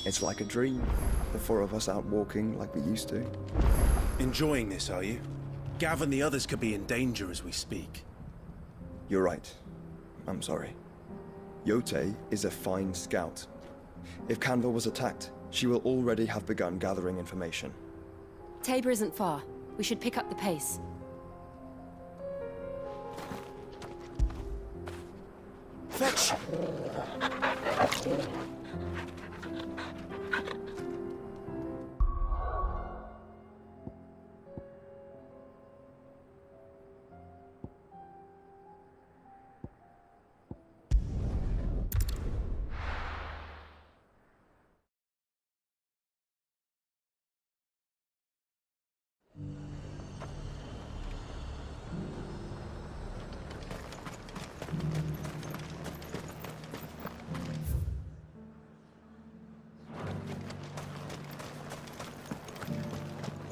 It's like a dream. The four of us out walking like we used to. Enjoying this, are you? Gav and the others could be in danger as we speak. You're right. I'm sorry. Yote is a fine scout. If Canville was attacked, she will already have begun gathering information. Tabor isn't far. We should pick up the pace. Fetch!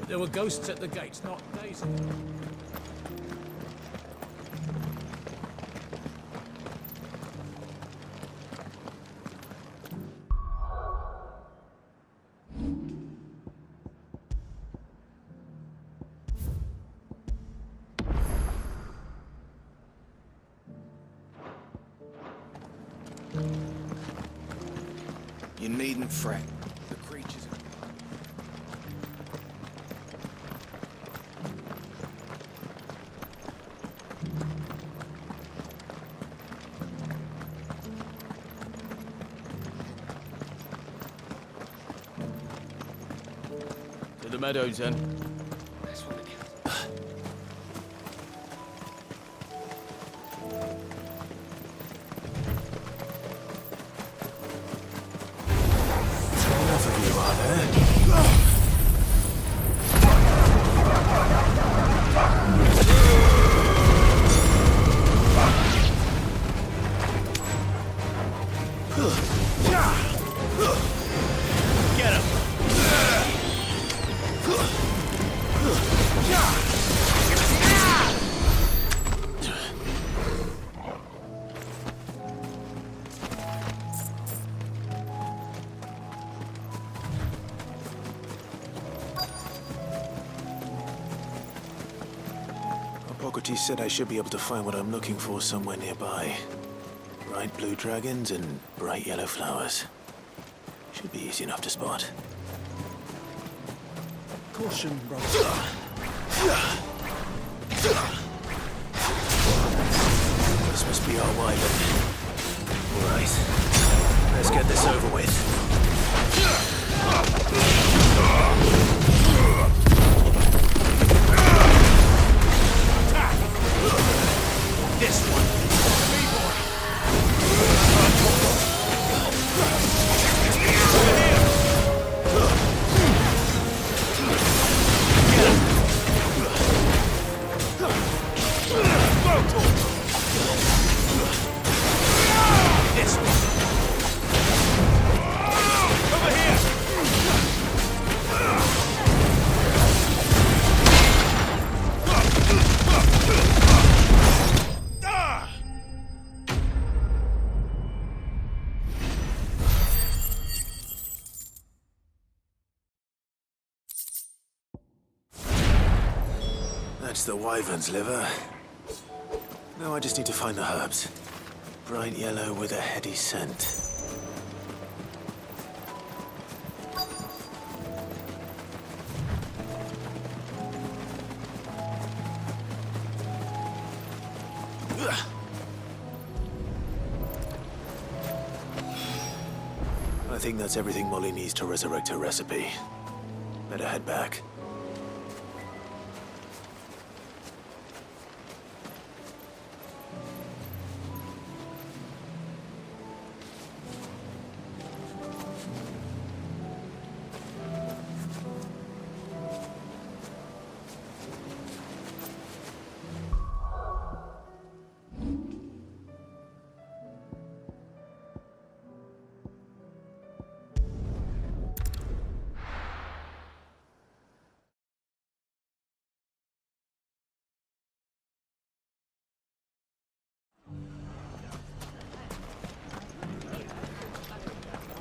There were ghosts at the gates, not Daisy. You needn't fret. The creatures are... To the meadows, then. That's what it Enough of you, are there? Get him! Hippocrates said I should be able to find what I'm looking for somewhere nearby. Bright blue dragons and bright yellow flowers. Should be easy enough to spot. Caution, brother. This must be our wyvern. Right. Let's get this over with. This one. This one. Over here. That's the wyvern's liver. Now I just need to find the herbs. Bright yellow with a heady scent. I think that's everything Molly needs to resurrect her recipe. Better head back.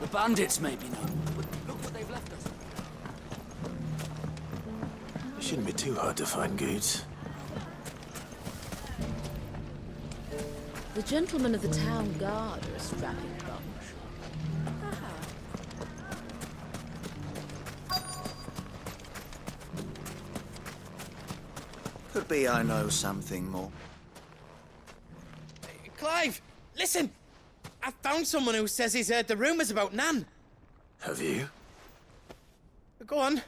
The bandits may be known, but Shouldn't be too hard to find goods. The gentlemen of the town guard are a strapping bunch. Could be I know something more. Clive, listen! I found someone who says he's heard the rumours about Nan. Have you? Go on.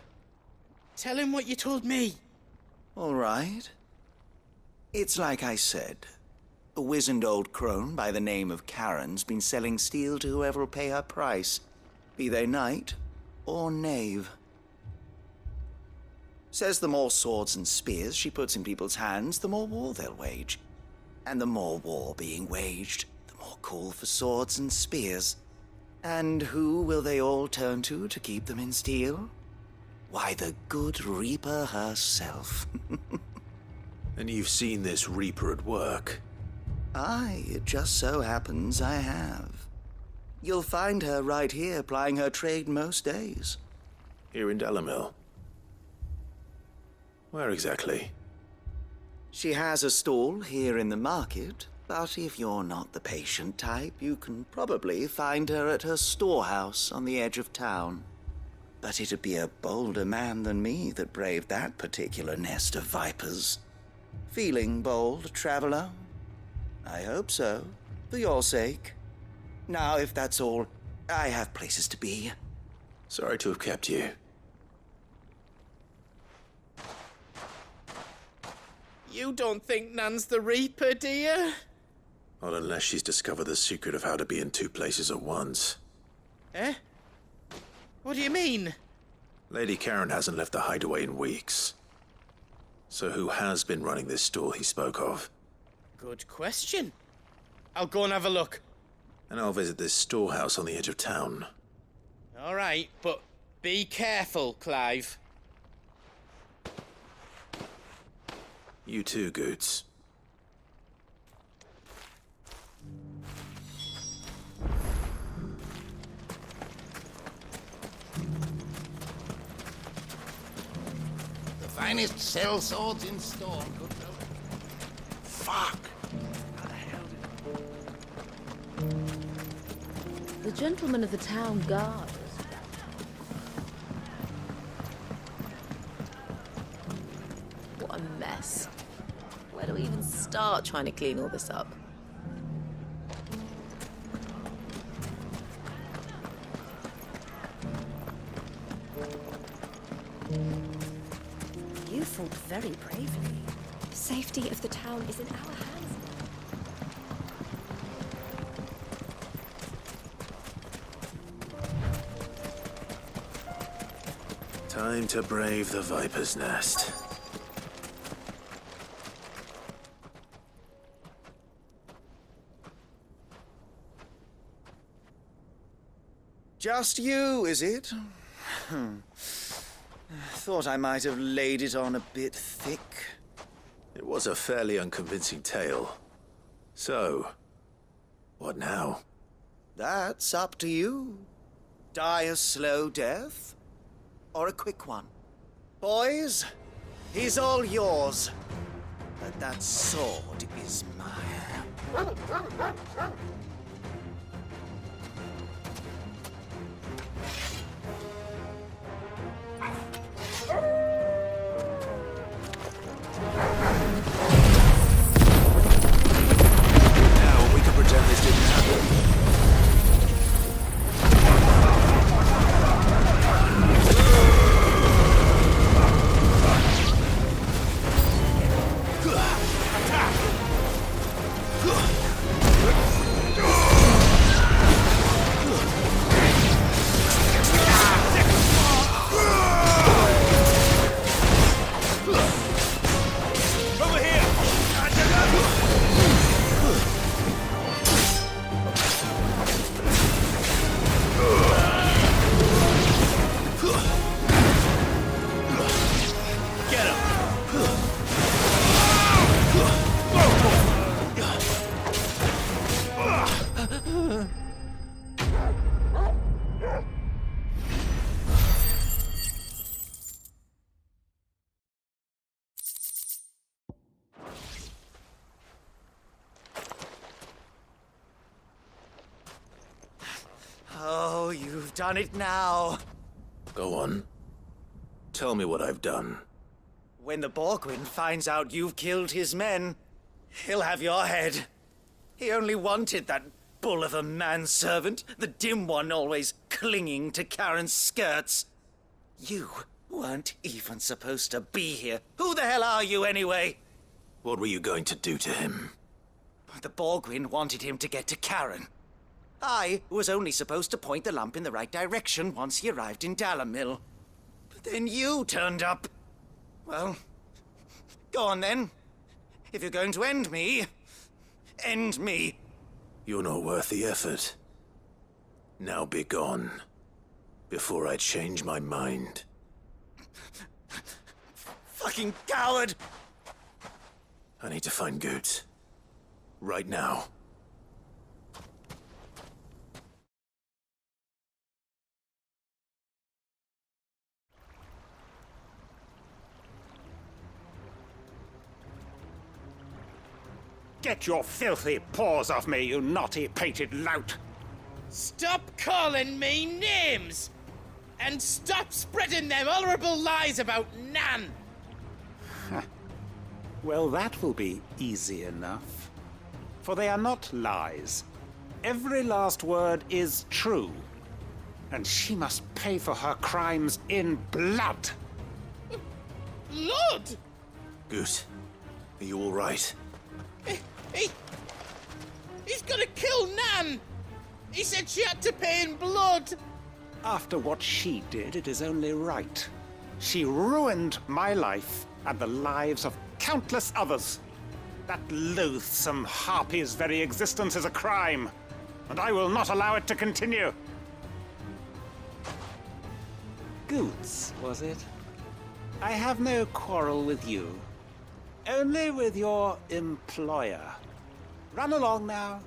Tell him what you told me. All right. It's like I said. A wizened old crone by the name of Karen's been selling steel to whoever will pay her price, be they knight or knave. Says the more swords and spears she puts in people's hands, the more war they'll wage. And the more war being waged, the more call for swords and spears. And who will they all turn to keep them in steel? Why, the good Reaper herself. And you've seen this Reaper at work? Aye, it just so happens I have. You'll find her right here plying her trade most days. Here in Delamil? Where exactly? She has a stall here in the market, but if you're not the patient type, you can probably find her at her storehouse on the edge of town. But it'd be a bolder man than me that braved that particular nest of vipers. Feeling bold, traveler? I hope so, for your sake. Now, if that's all, I have places to be. Sorry to have kept you. You don't think Nan's the Reaper, do you? Not unless she's discovered the secret of how to be in two places at once. Eh? What do you mean? Lady Karen hasn't left the hideaway in weeks. So who has been running this stall he spoke of? Good question. I'll go and have a look. And I'll visit this storehouse on the edge of town. All right, but be careful, Clive. You too, Goots. The finest sell swords in store. Good fellow. Fuck! How the hell did... The gentlemen of the town guard are a strapping. What a mess. Where do we even start trying to clean all this up? You fought very bravely. The safety of the town is in our hands. Time to brave the Viper's Nest. Just you, is it? Thought I might have laid it on a bit thick. It was a fairly unconvincing tale. So, what now? That's up to you. Die a slow death, or a quick one. Boys, he's all yours. But that sword is mine. Now we can pretend this didn't happen. done it now. Go on. Tell me what I've done. When the Borgwyn finds out you've killed his men, he'll have your head. He only wanted that bull of a manservant, the dim one always clinging to Karen's skirts. You weren't even supposed to be here. Who the hell are you, anyway? What were you going to do to him? The Borgwyn wanted him to get to Karen. I was only supposed to point the lamp in the right direction once he arrived in Dalamil. But then you turned up. Well, go on then. If you're going to end me, end me. You're not worth the effort. Now be gone, before I change my mind. Fucking coward! I need to find Goots. Right now. Get your filthy paws off me, you naughty-pated lout! Stop calling me names! And stop spreading them horrible lies about Nan! Well, that will be easy enough. For they are not lies. Every last word is true. And she must pay for her crimes in blood. Blood? Goot, are you all right? He's gonna kill Nan! He said she had to pay in blood! After what she did, it is only right. She ruined my life and the lives of countless others. That loathsome harpy's very existence is a crime, and I will not allow it to continue. Goots, was it? I have no quarrel with you. Only with your employer. Run along now.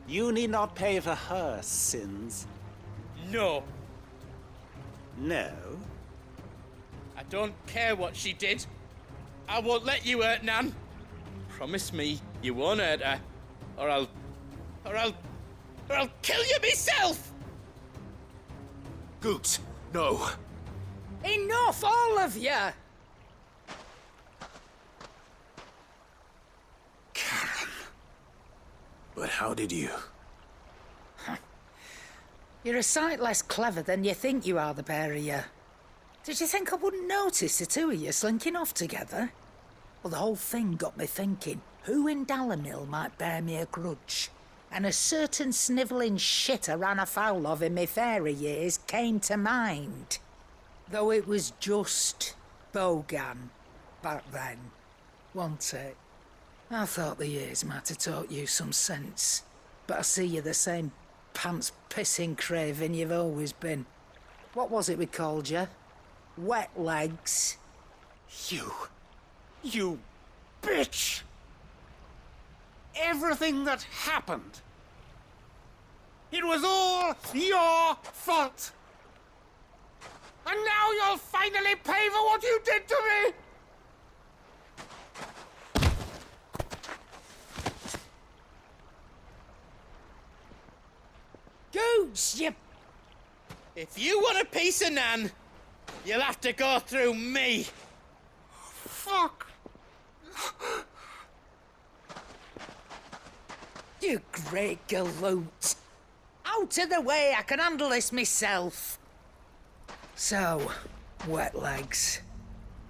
You need not pay for her sins. No. No? I don't care what she did. I won't let you hurt Nan. Promise me you won't hurt her, or I'll kill you myself! Goots, no. Enough, all of you! Karen. But how did you? You're a sight less clever than you think you are, the pair of you. Did you think I wouldn't notice the two of you slinking off together? Well, the whole thing got me thinking, who in Dalamil might bear me a grudge? And a certain snivelling shit I ran afoul of in my fairy years came to mind. Though it was just Bogan back then, wasn't it? I thought the years might have taught you some sense, but I see you're the same pants-pissing craven you've always been. What was it we called you? Wet legs? You bitch! Everything that happened, it was all your fault! And now you'll finally pay for what you did to me! Goots, you... If you want a piece of Nan, you'll have to go through me. Fuck! You great galoot. Out of the way, I can handle this myself. So, wet legs,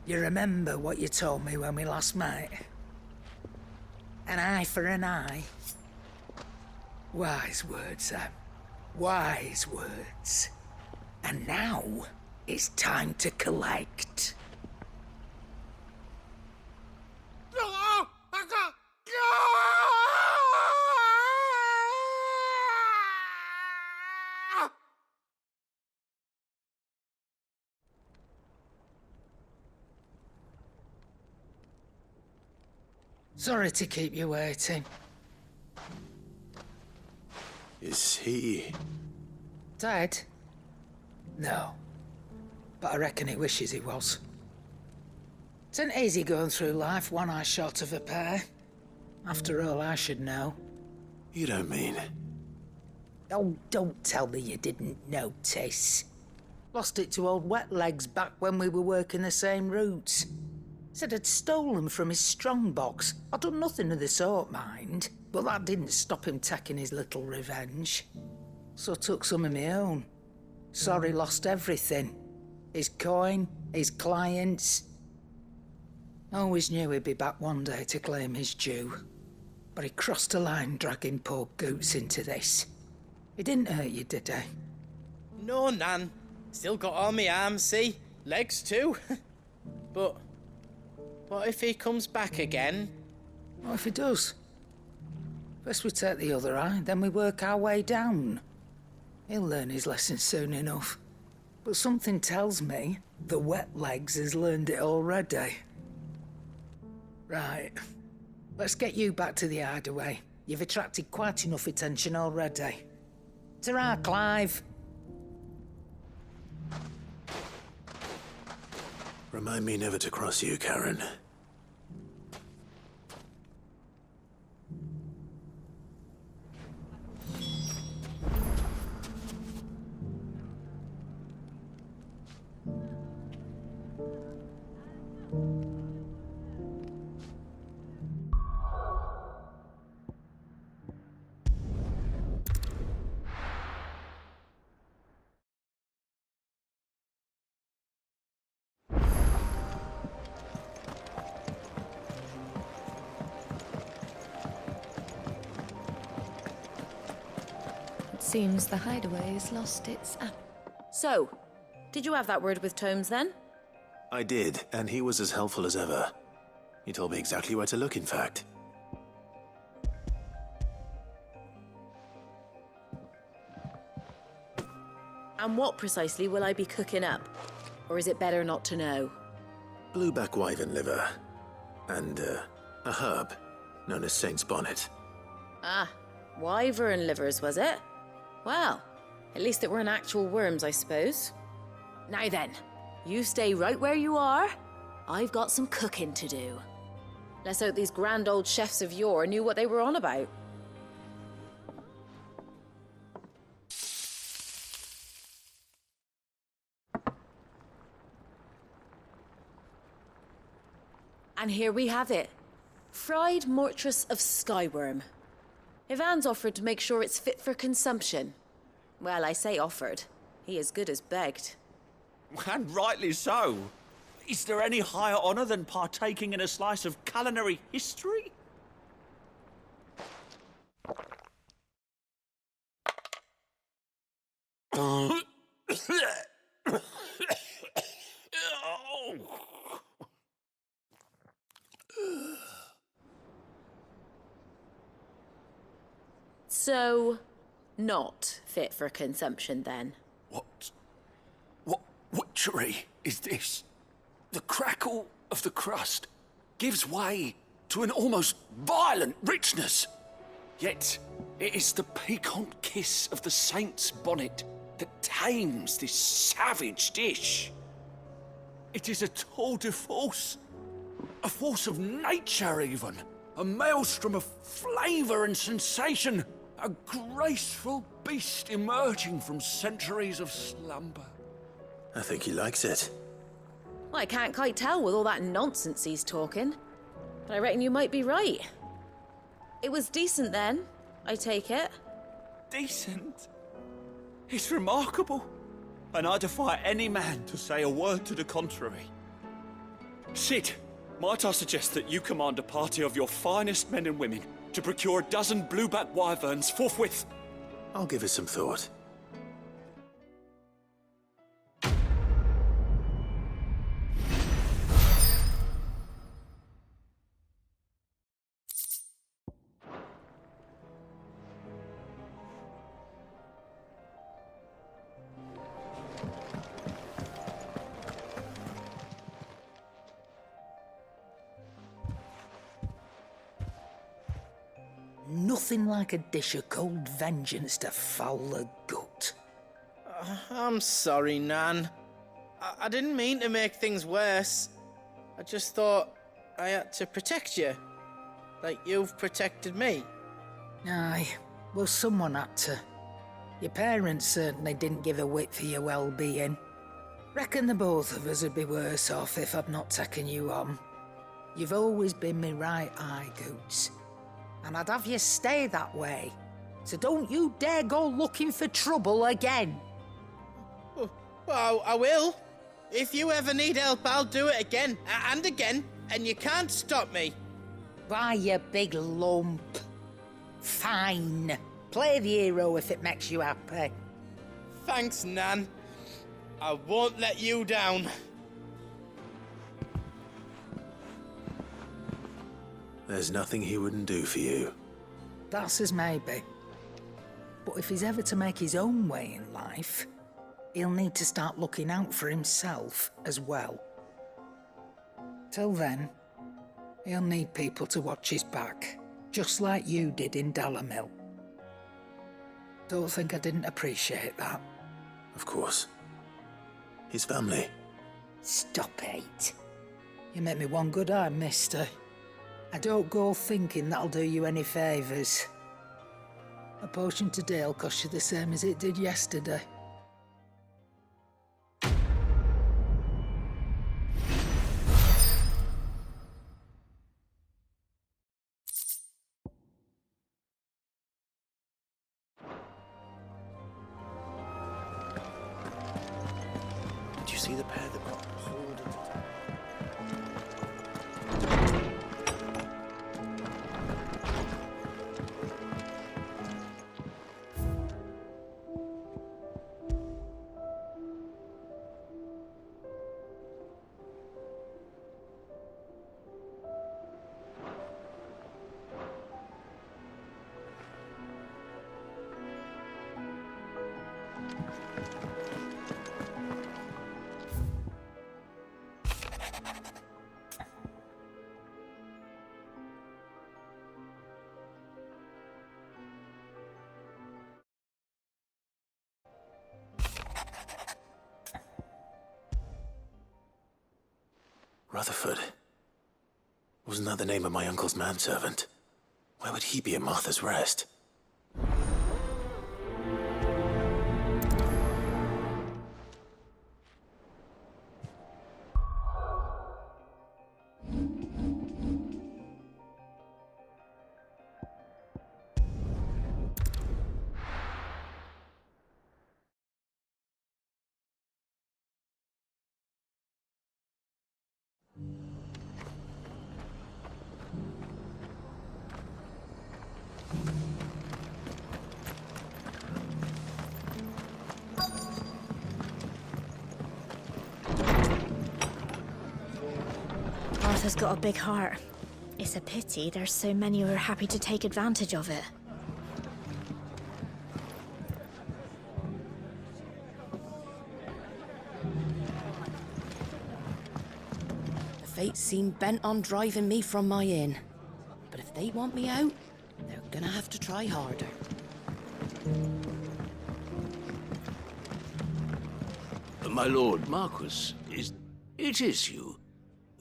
you remember what you told me when we last met? An eye for an eye. Wise words, Sam. Wise words. And now, it's time to collect. Sorry to keep you waiting. Is he... Dead? No. But I reckon he wishes he was. It's an easy going through life, one eye short of a pair. After all, I should know. You don't mean... Oh, don't tell me you didn't notice. Lost it to old Wet Legs back when we were working the same routes. Said I'd stolen from his strongbox. I'd done nothing of the sort, mind. But that didn't stop him taking his little revenge. So I took some of my own. Sorry, lost everything. His coin, his clients. Always knew he'd be back one day to claim his due. But he crossed a line dragging poor Goots into this. He didn't hurt you, did he? No, Nan. Still got all my arms, see? Legs too. But what if he comes back again? What if he does? First we take the other eye, then we work our way down. He'll learn his lesson soon enough. But something tells me the Wet Legs has learned it already. Right. Let's get you back to the hideaway. You've attracted quite enough attention already. Ta-ra, Clive. Remind me never to cross you, Karen. Seems the hideaway's lost its app. So, did you have that word with Tomes then? I did, and he was as helpful as ever. He told me exactly where to look, in fact. And what precisely will I be cooking up? Or is it better not to know? Blueback wyvern liver. And, a herb known as Saint's Bonnet. Ah, wyvern livers, was it? Well, at least it weren't actual worms, I suppose. Now then, you stay right where you are. I've got some cooking to do. Let's hope these grand old chefs of yore knew what they were on about. And here we have it. Fried mortress of skyworm. Ivan's offered to make sure it's fit for consumption. Well, I say offered. He as good as begged. And rightly so. Is there any higher honor than partaking in a slice of culinary history? So, not fit for consumption then? What witchery is this? The crackle of the crust gives way to an almost violent richness. Yet, it is the piquant kiss of the saint's bonnet that tames this savage dish. It is a tour de force, a force of nature even, a maelstrom of flavour and sensation, a graceful beast emerging from centuries of slumber. I think he likes it. Well, I can't quite tell with all that nonsense he's talking. But I reckon you might be right. It was decent then, I take it. Decent? It's remarkable. And I defy any man to say a word to the contrary. Sid, might I suggest that you command a party of your finest men and women to procure a dozen blueback wyverns forthwith? I'll give it some thought. Nothing like a dish of cold vengeance to foul the gut. I'm sorry, Nan. I didn't mean to make things worse. I just thought I had to protect you. Like you've protected me. Aye, well, someone had to. Your parents certainly didn't give a whit for your well-being. Reckon the both of us would be worse off if I'd not taken you on. You've always been me right eye, Goots. And I'd have you stay that way. So don't you dare go looking for trouble again. Well, I will. If you ever need help, I'll do it again and again, and you can't stop me. Why, you big lump. Fine. Play the hero if it makes you happy. Thanks, Nan. I won't let you down. There's nothing he wouldn't do for you. That's as maybe. But if he's ever to make his own way in life, he'll need to start looking out for himself as well. Till then, he'll need people to watch his back, just like you did in Dalamil. Don't think I didn't appreciate that. Of course. His family. Stop it. You make me one good eye, mister. I don't go thinking that'll do you any favours. A potion today'll cost you the same as it did yesterday. Did you see the pair that got pulled into town? Rutherford. Wasn't that the name of my uncle's manservant? Where would he be at Martha's Rest? Martha's got a big heart. It's a pity there's so many who are happy to take advantage of it. The fates seem bent on driving me from my inn. But if they want me out, they're gonna have to try harder. My lord Marquis, it is you?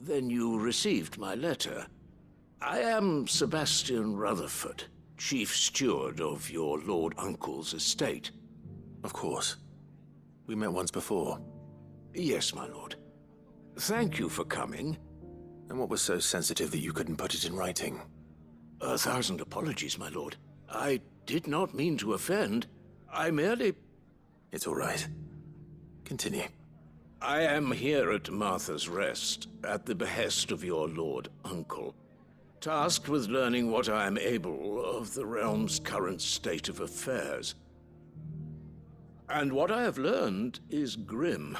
Then you received my letter. I am Sebastian Rutherford, chief steward of your lord uncle's estate. Of course. We met once before. Yes, my lord. Thank you for coming. And what was so sensitive that you couldn't put it in writing? 1,000 apologies, my lord. I did not mean to offend. I merely... It's all right. Continue. I am here at Martha's Rest, at the behest of your lord uncle, tasked with learning what I am able of the realm's current state of affairs. And what I have learned is grim.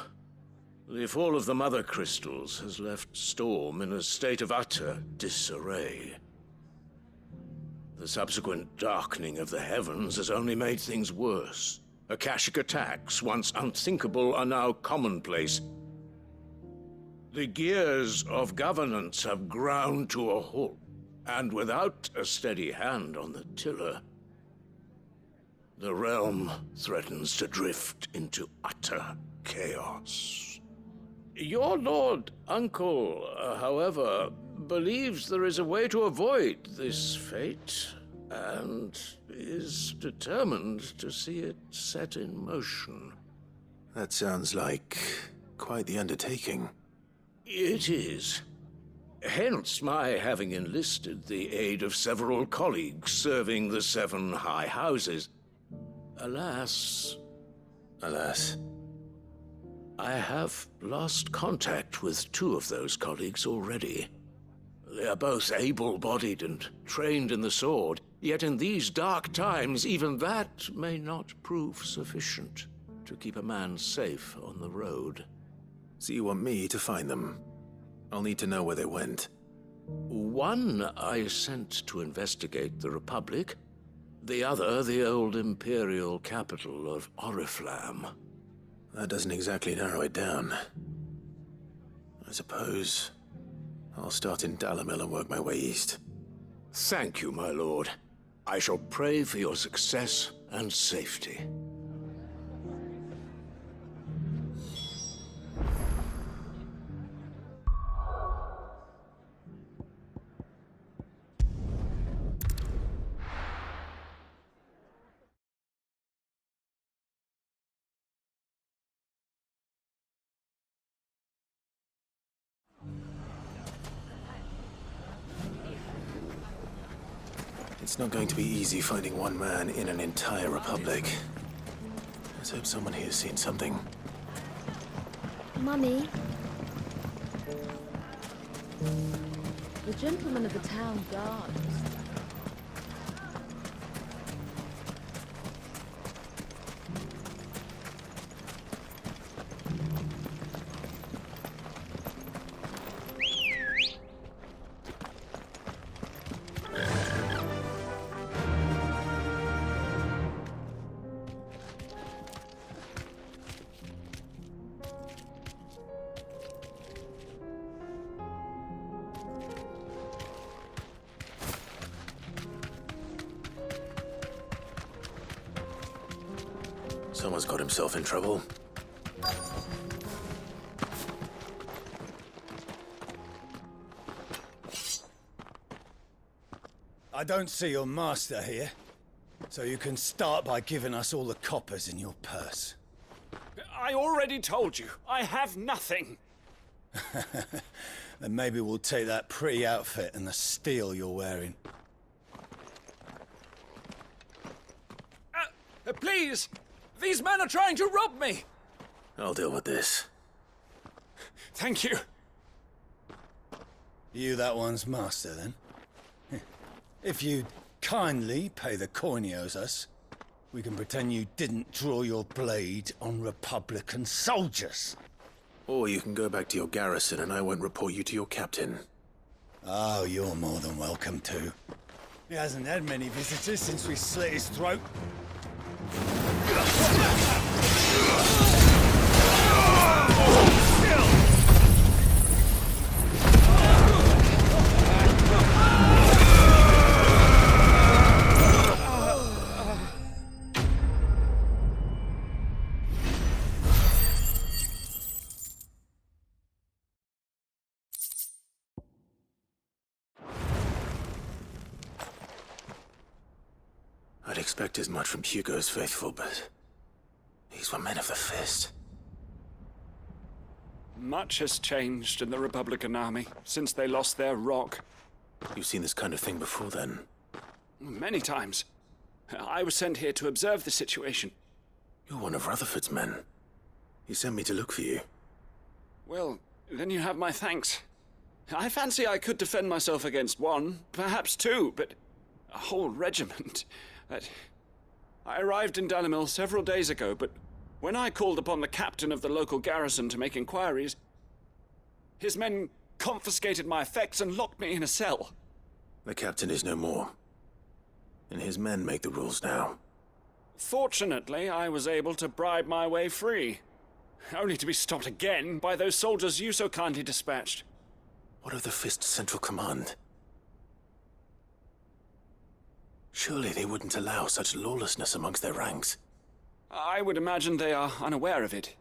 The fall of the Mother Crystals has left Storm in a state of utter disarray. The subsequent darkening of the heavens has only made things worse. Akashic attacks, once unthinkable, are now commonplace. The gears of governance have ground to a halt, and without a steady hand on the tiller, the realm threatens to drift into utter chaos. Your lord uncle, however, believes there is a way to avoid this fate. and is determined to see it set in motion. That sounds like quite the undertaking. It is. Hence my having enlisted the aid of several colleagues serving the 7 high houses. Alas, I have lost contact with 2 of those colleagues already. They are both able-bodied and trained in the sword, yet in these dark times even that may not prove sufficient to keep a man safe on the road. So you want me to find them? I'll need to know where they went. One I sent to investigate the Republic, the other the old Imperial capital of Oriflamme. That doesn't exactly narrow it down. I suppose I'll start in Dalamil and work my way east. Thank you, my lord. I shall pray for your success and safety. It's not going to be easy finding one man in an entire republic. Let's hope someone here's seen something. Mummy? The gentleman of the town guard. Someone's got himself in trouble. I don't see your master here, so you can start by giving us all the coppers in your purse. I already told you, I have nothing. Then maybe we'll take that pretty outfit and the steel you're wearing. Please! These men are trying to rob me! I'll deal with this. Thank you. You that one's master, then? If you'd kindly pay the coin he owes us, we can pretend you didn't draw your blade on Republican soldiers. Or you can go back to your garrison and I won't report you to your captain. Oh, you're more than welcome to. He hasn't had many visitors since we slit his throat. I'd expect as much from Hugo's faithful, but these were men of the fist. Much has changed in the Republican army since they lost their rock. You've seen this kind of thing before, then? Many times. I was sent here to observe the situation. You're one of Rutherford's men. He sent me to look for you. Well, then you have my thanks. I fancy I could defend myself against one, perhaps 2, but a whole regiment. I arrived in Dalamil several days ago, but when I called upon the captain of the local garrison to make inquiries, his men confiscated my effects and locked me in a cell. The captain is no more, and his men make the rules now. Fortunately, I was able to bribe my way free, only to be stopped again by those soldiers you so kindly dispatched. What of the Fist's central command? Surely they wouldn't allow such lawlessness amongst their ranks. I would imagine they are unaware of it.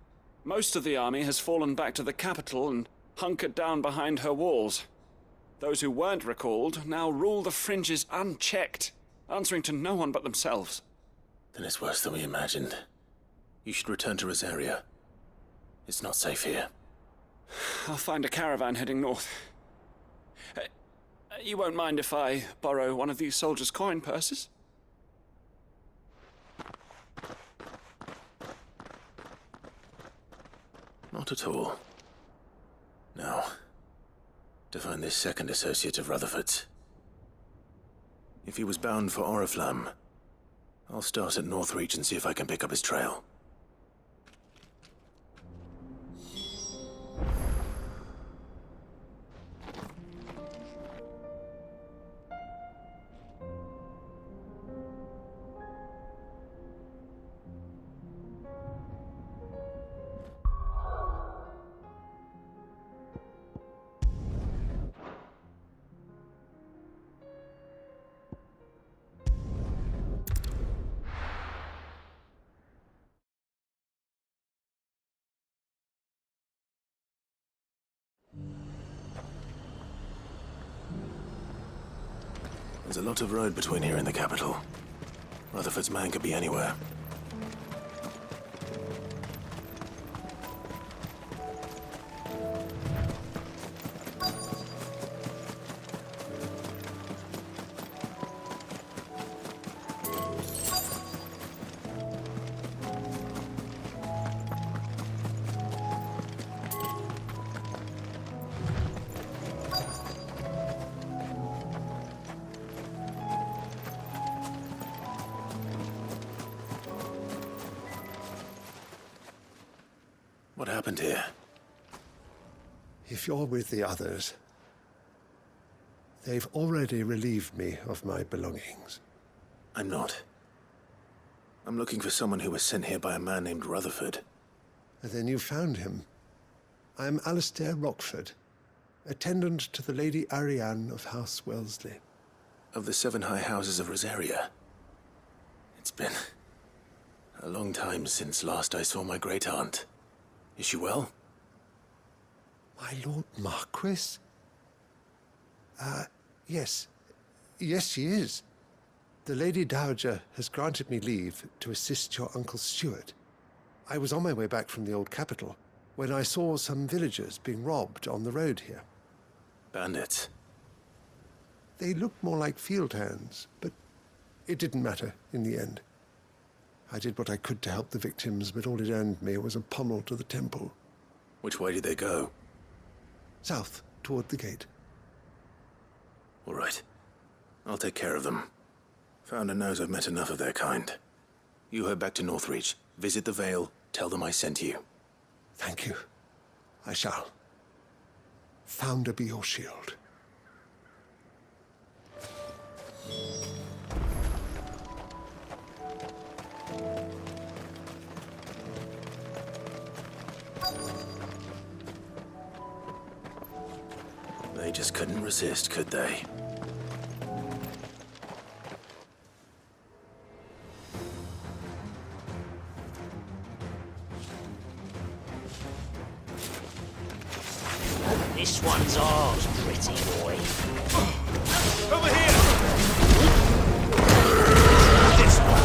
Most of the army has fallen back to the capital and hunkered down behind her walls. Those who weren't recalled now rule the fringes unchecked, answering to no one but themselves. Then it's worse than we imagined. You should return to Rosaria. It's not safe here. I'll find a caravan heading north. You won't mind if I borrow one of these soldiers' coin purses? Not at all. Now, to find this second associate of Rutherford's. If he was bound for Oriflamme, I'll start at Northreach and see if I can pick up his trail. There's a lot of road between here and the capital. Rutherford's man could be anywhere. What happened here? If you're with the others, they've already relieved me of my belongings. I'm not. I'm looking for someone who was sent here by a man named Rutherford. And then you found him. I'm Alistair Rockford, attendant to the Lady Ariane of House Wellesley. Of the 7 high houses of Rosaria. It's been a long time since last I saw my great-aunt. Is she well? My Lord Marquis? Yes. Yes, she is. The Lady Dowager has granted me leave to assist your Uncle Stuart. I was on my way back from the old capital when I saw some villagers being robbed on the road here. Bandits? They looked more like field hands, but it didn't matter in the end. I did what I could to help the victims, but all it earned me was a pommel to the temple. Which way did they go? South, toward the gate. All right. I'll take care of them. Founder knows I've met enough of their kind. You head back to Northreach, visit the Vale, tell them I sent you. Thank you. I shall. Founder be your shield. They just couldn't resist, could they? This one's ours, pretty boy. Over here! This one.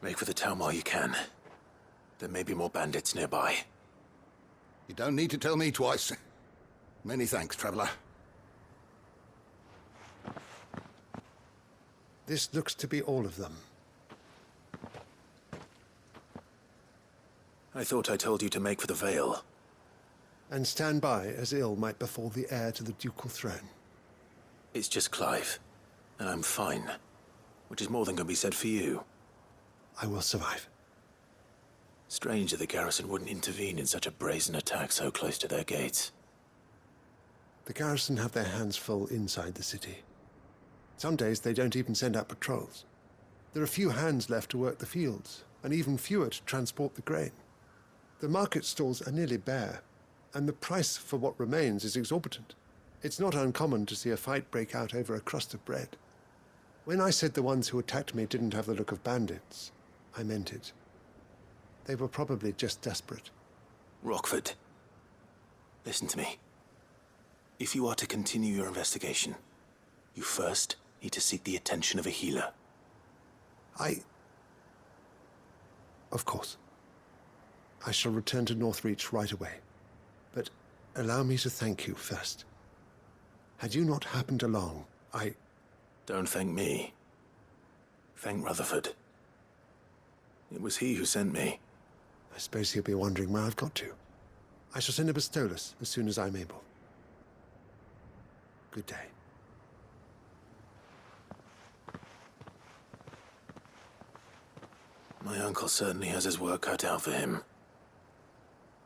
Make for the town while you can. There may be more bandits nearby. You don't need to tell me twice. Many thanks, traveler. This looks to be all of them. I thought I told you to make for the Vale. And stand by as ill might befall the heir to the ducal throne. It's just Clive, and I'm fine. Which is more than can be said for you. I will survive. Strange that the garrison wouldn't intervene in such a brazen attack so close to their gates. The garrison have their hands full inside the city. Some days they don't even send out patrols. There are few hands left to work the fields, and even fewer to transport the grain. The market stalls are nearly bare, and the price for what remains is exorbitant. It's not uncommon to see a fight break out over a crust of bread. When I said the ones who attacked me didn't have the look of bandits, I meant it. They were probably just desperate. Rockford, listen to me. If you are to continue your investigation, you first need to seek the attention of a healer. Of course. I shall return to Northreach right away. But allow me to thank you first. Had you not happened along, Don't thank me. Thank Rutherford. It was he who sent me. I suppose he'll be wondering where I've got to. I shall send a Bastolus as soon as I'm able. Good day. My uncle certainly has his work cut out for him.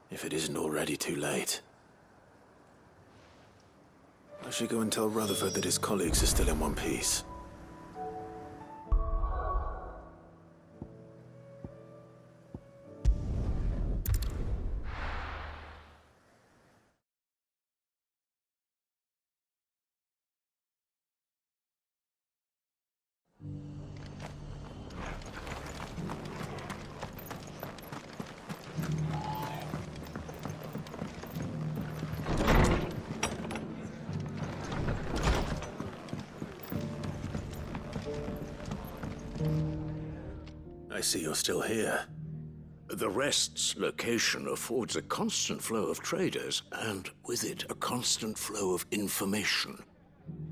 If it isn't already too late. I should go and tell Rutherford that his colleagues are still in one piece. I see you're still here. The Rest's location affords a constant flow of traders, and with it, a constant flow of information.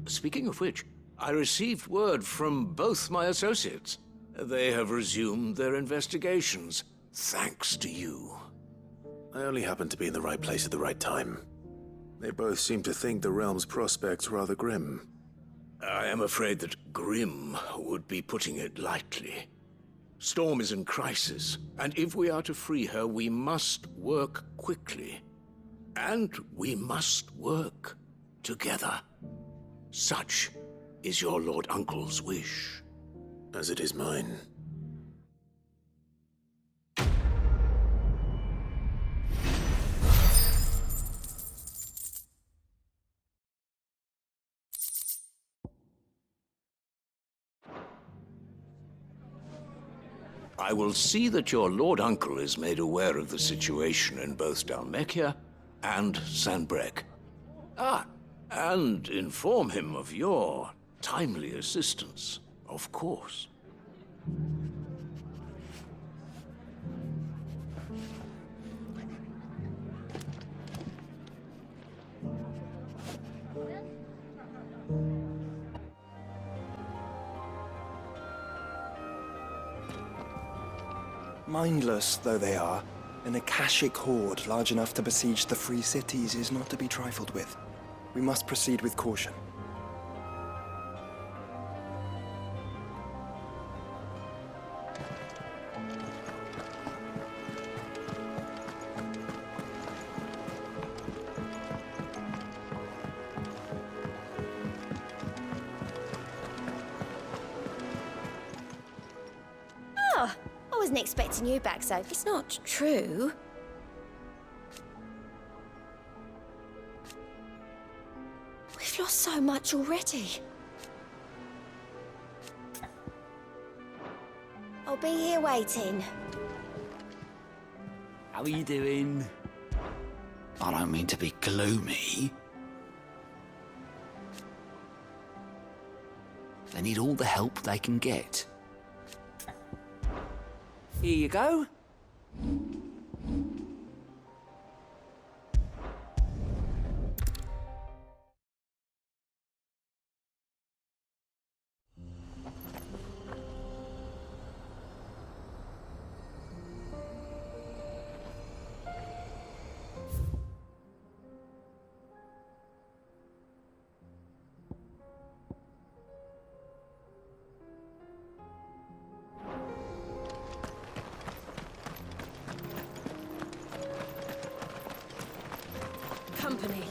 Speaking of which, I received word from both my associates. They have resumed their investigations, thanks to you. I only happened to be in the right place at the right time. They both seem to think the realm's prospects rather grim. I am afraid that grim would be putting it lightly. Storm is in crisis, and if we are to free her, we must work quickly. And we must work together. Such is your Lord Uncle's wish. As it is mine. I will see that your Lord Uncle is made aware of the situation in both Dalmekia and Sanbrek. And inform him of your timely assistance, of course. Mindless though they are, an Akashic horde large enough to besiege the free cities is not to be trifled with. We must proceed with caution. Oh, I wasn't expecting you back, so it's not true. We've lost so much already. I'll be here waiting. How are you doing? I don't mean to be gloomy. They need all the help they can get. Here you go. Company.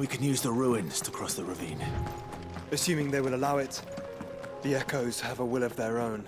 We can use the ruins to cross the ravine. Assuming they will allow it, the Echoes have a will of their own.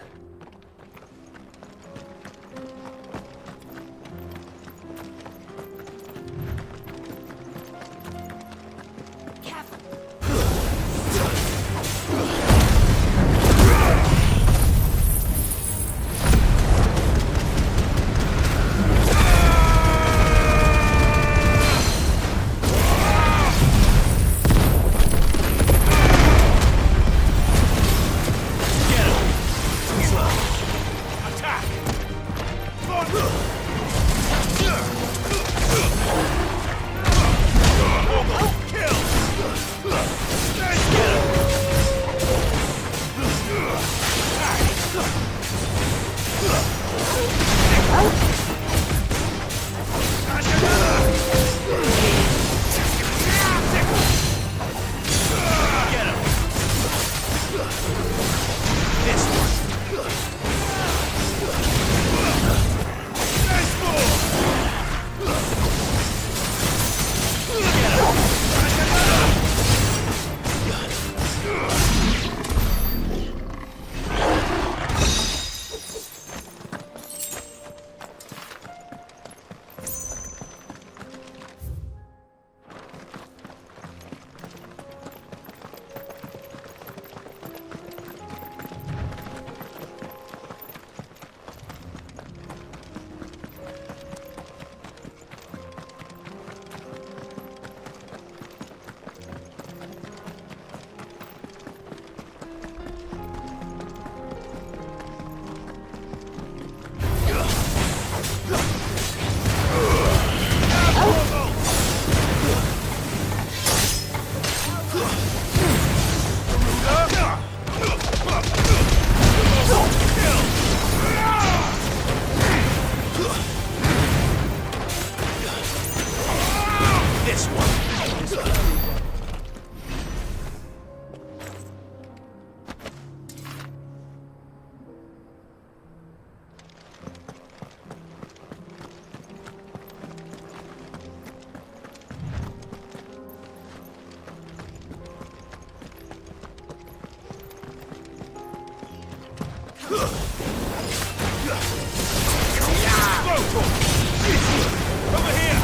Over here!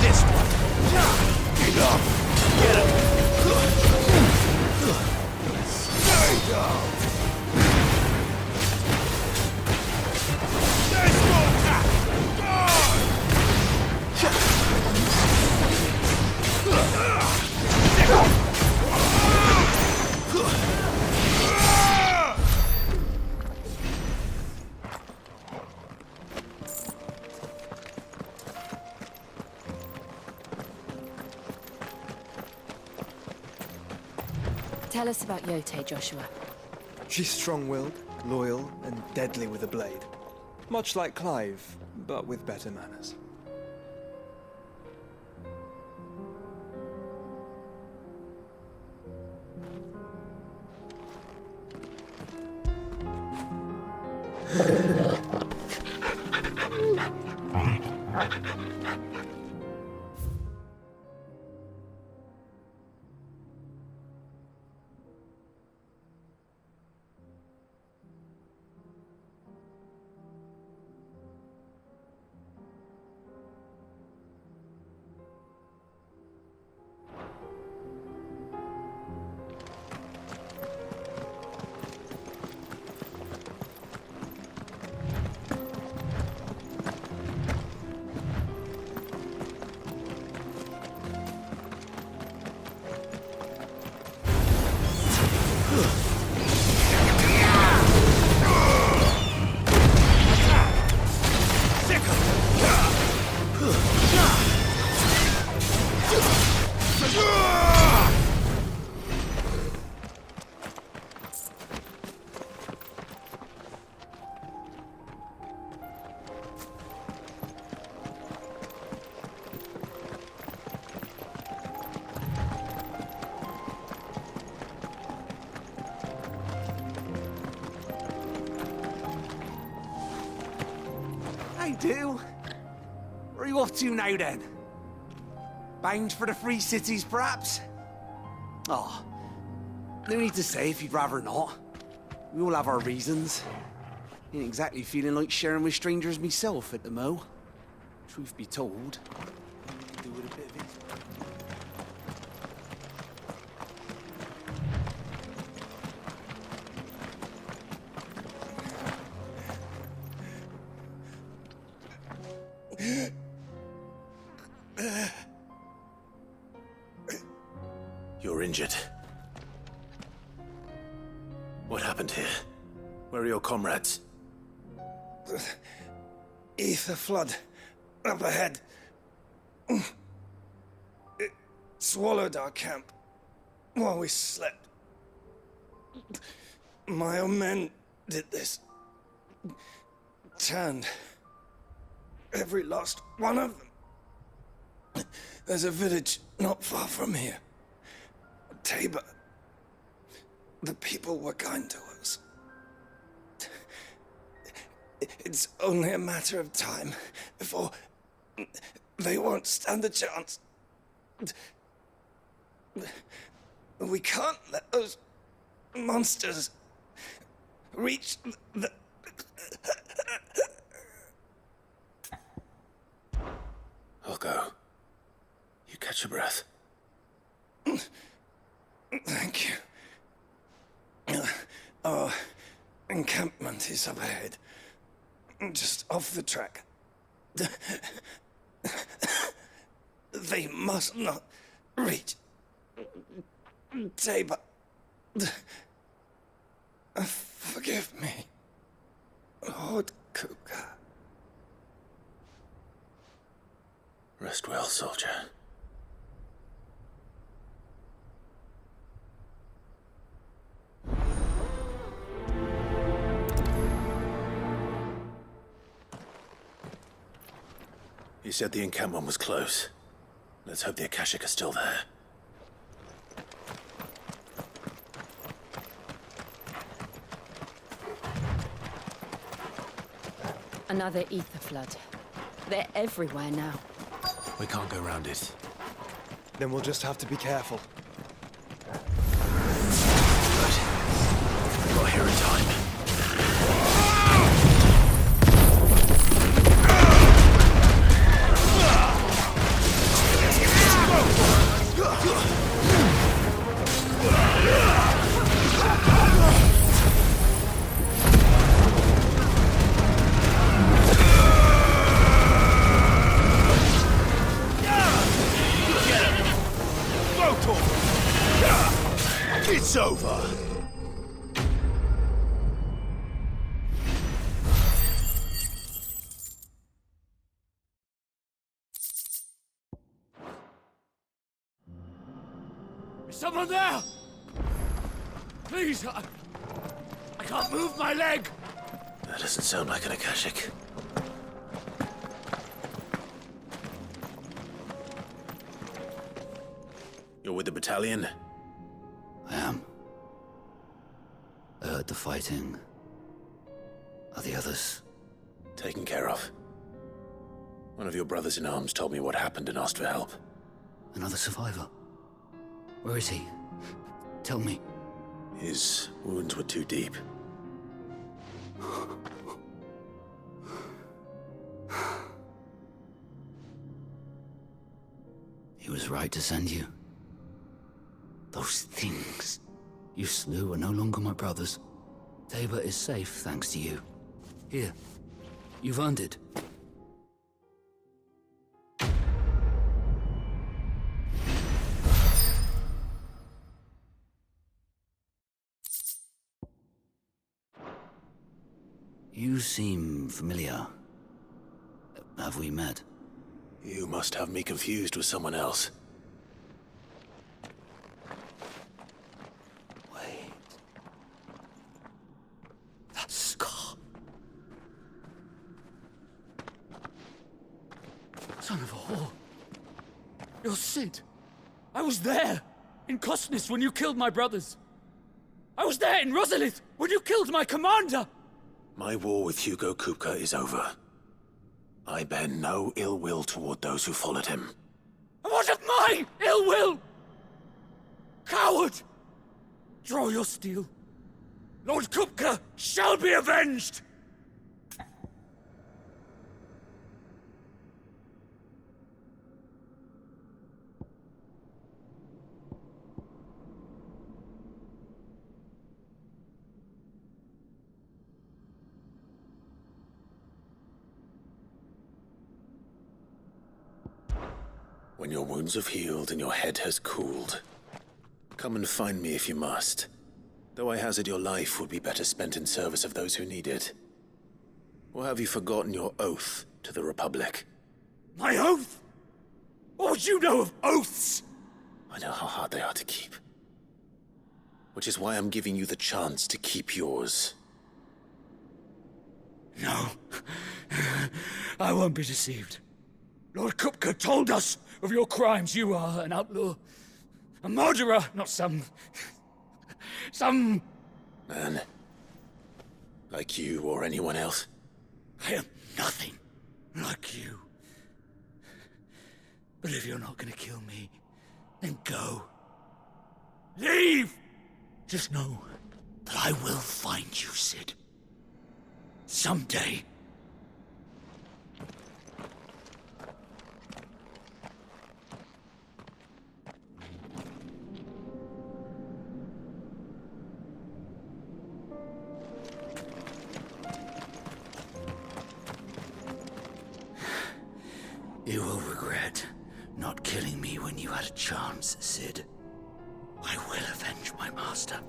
This one! Get up! Get him! Stay down! There's more attack! Tell us about Yote, Joshua. She's strong-willed, loyal, and deadly with a blade. Much like Clive, but with better manners. Hey, do. Where are you off to now, then? Bound for the Free Cities, perhaps? Oh, no need to say if you'd rather not. We all have our reasons. Ain't exactly feeling like sharing with strangers myself at the mo. Truth be told, I could do with a bit of it. You're injured. What happened here? Where are your comrades? Ether flood. Up ahead. It swallowed our camp while we slept. My own men did this. Turned every last one of them. There's a village not far from here. Tabor. The people were kind to us. It's only a matter of time before they won't stand a chance. We can't let those monsters reach the... I'll go. You catch your breath. Thank you. Our encampment is up ahead. Just off the track. They must not reach Tabor. Forgive me, Lord Kuka. Rest well, soldier. You said the encampment was close. Let's hope the Akashic are still there. Another ether flood. They're everywhere now. We can't go round it. Then we'll just have to be careful. Got here in time. It's over. Is someone there? Please, I can't move my leg. That doesn't sound like an Akashic. You're with the battalion? I am. I heard the fighting. Are the others? Taken care of. One of your brothers in arms told me what happened and asked for help. Another survivor? Where is he? Tell me. His wounds were too deep. He was right to send you. Those things you slew are no longer my brothers. Tabor is safe thanks to you. Here, you've earned it. You seem familiar. Have we met? You must have me confused with someone else. Wait. That scar. Son of a whore. You're Sid. I was there, in Cosnes, when you killed my brothers. I was there in Rosalith, when you killed my commander. My war with Hugo Kupka is over. I bear no ill will toward those who followed him. And what of my ill will? Coward! Draw your steel. Lord Kupka shall be avenged! When your wounds have healed and your head has cooled, come and find me if you must. Though I hazard your life would be better spent in service of those who need it. Or have you forgotten your oath to the Republic? My oath? What would you know of oaths? I know how hard they are to keep. Which is why I'm giving you the chance to keep yours. No. I won't be deceived. Lord Kupka told us of your crimes. You are an outlaw. A murderer, not some man. Like you or anyone else. I am nothing like you. But if you're not gonna kill me, then go. Leave! Just know that I will find you, Sid. Someday. You will regret not killing me when you had a chance, Sid. I will avenge my master.